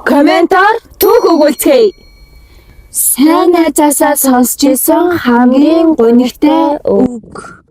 комментар түүх өгүүлцгээе. Сайн найзаасаа сонсч исэн хамгийн гонигтай үг.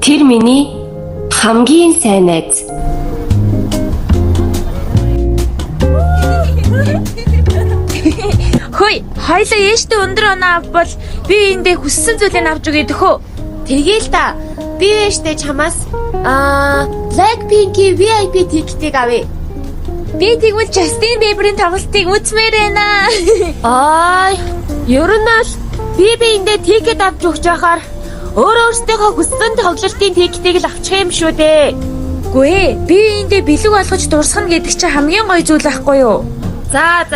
Тэр миний хамгийн сайн найз. Хөөе, хоёлаа ээжтэй өндөр оноо авбал би эндээ хүссэн зүйлээ авч өгье дөхөө. Тэгээл та. Би ээжтэй чамаас Blackpink-ийн VIP ticket-ийг авъя. Би тэгвэл Justin Bieber-ийн тоглолтыг үзмээр байна. Ер нь л би эндээ ticket авч өгч байхаар өөрөөсөө хүссэн тоглолтын ticket-ийг л авчих юм шүү дээ. Үгүй ээ, би эндээ бэлэг болгож дурсгана гэдэг чинь хамгийн гоё зүйл байхгүй юу? За.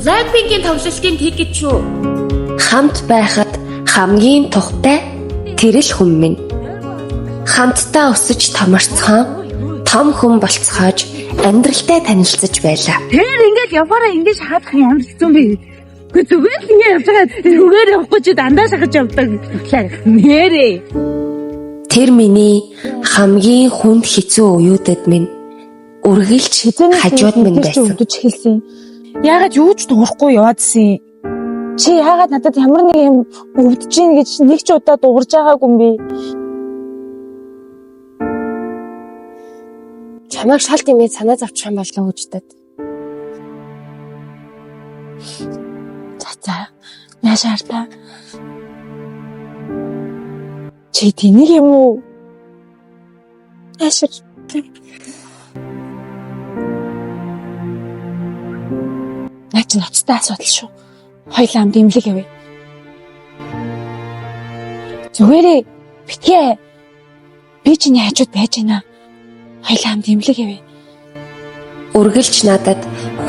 Blackpink-ийн тоглолтын ticket шүү. Хамт байхад хамгийн тухтай тэр л хүн минь. Хамтдаа өсөж томорцхон, том хүн болцохоож амьдралтай танилцж байлаа. Тэр ингээд яваараа ингэж хаадах юм хэцүү бэ? Гэхдээ зүгээр л ингэ явж байгаа зүгээр явахгүй ч дандаа шахаж явдаг. Нэрээ. Тэр миний хамгийн хүнд хэцүү үеүүдэд минь үргэлж хажууд минь байсан. Өвдөж хэлсэн. Яагаад юу ч дуурахгүй яваадсэн? Чи яагаад надад ямар нэг юм өвдөж гин гэж нэг ч удаа дуурж байгаагүй юм бэ? Чамайг шалт имээ санаа завчих юм болов уу гэдэгт. За. Яшаарта. Чи тэнийг юм уу? Яшаар. Наач ноцтой асуудал шүү. Хоёлаа хамт имлэг явъя. Зүгээрээ битгий. Би чиний хажууд байж байна. Хоёлаа хамт имлэг явъя. Үргэлж надад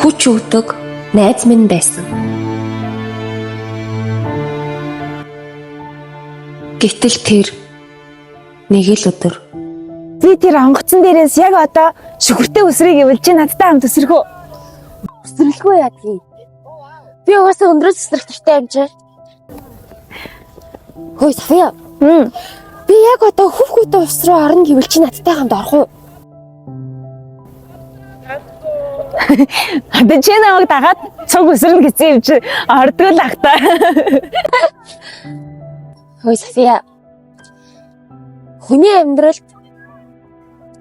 хүч өгдөг найз минь байсан. Гэтэл тэр нэг л өдөр Би тэр онгоцон дээрээс яг одоо шүхэртэй өсрийг ивэлж надтай хамт өсрөхөө. өсрөлгүй яадгийг. Би угаасаа өндрөөс өсрөх төртэй юм чи. Хөөе София. Би яг одоо хүүхдүүд ус руу орно гэвэл чи надтай хамт орох уу? Одоо чи намайг дагаад цуг өсрөн гэсэн юм чи ордгоо л ах та. Хөөе София. Хүний амьдралд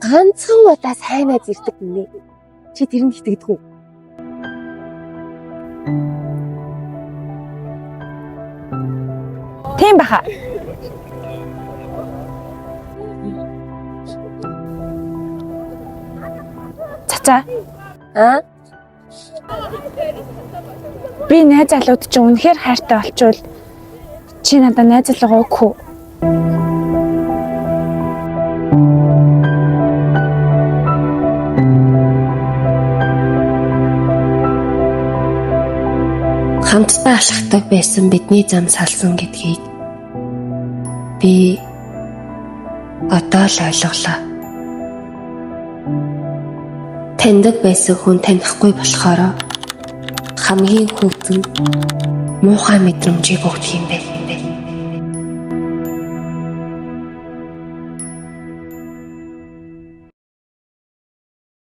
ганцхан удаа сайн найз ирдэг нэ. Чи тэрэнд итгэдэг үү? Тийм баха. Цацаа. Би найз залууд чинь үнэхээр хайртай болчвол чи надад найзлага өгөх үү? Хамтдаа алхахдаг байсан бидний зам салсан гэдгийг би одоо л ойлголоо. Таньдаг байсан хүн танихгүй болохоор хамгийн хүйтэн муухай мэдрэмжийг өгдөг юм бэ.